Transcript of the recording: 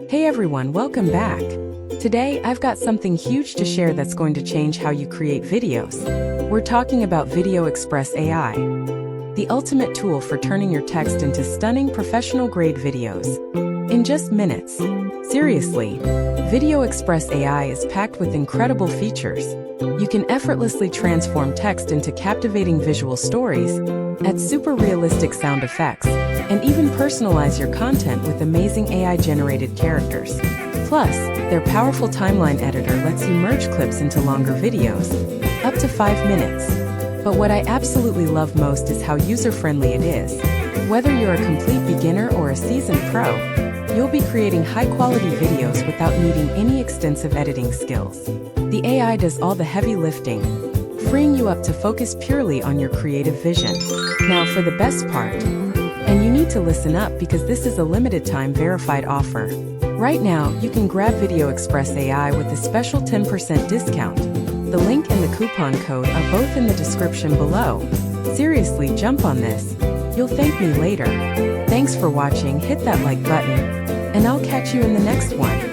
Hey everyone, welcome back. Today, I've got something huge to share that's going to change how you create videos. We're talking about videoexpress.ai, the ultimate tool for turning your text into stunning professional-grade videos in just minutes. Seriously, videoexpress.ai is packed with incredible features. You can effortlessly transform text into captivating visual stories, add super realistic sound effects, and even personalize your content with amazing AI-generated characters. Plus, their powerful timeline editor lets you merge clips into longer videos, up to 5 minutes. But what I absolutely love most is how user-friendly it is. Whether you're a complete beginner or a seasoned pro, you'll be creating high-quality videos without needing any extensive editing skills. The AI does all the heavy lifting, freeing you up to focus purely on your creative vision. Now for the best part. And you need to listen up because this is a limited-time verified offer. Right now, you can grab videoexpress.ai with a special 10% discount. The link and the coupon code are both in the description below. Seriously, jump on this. You'll thank me later. Thanks for watching, hit that like button, and I'll catch you in the next one.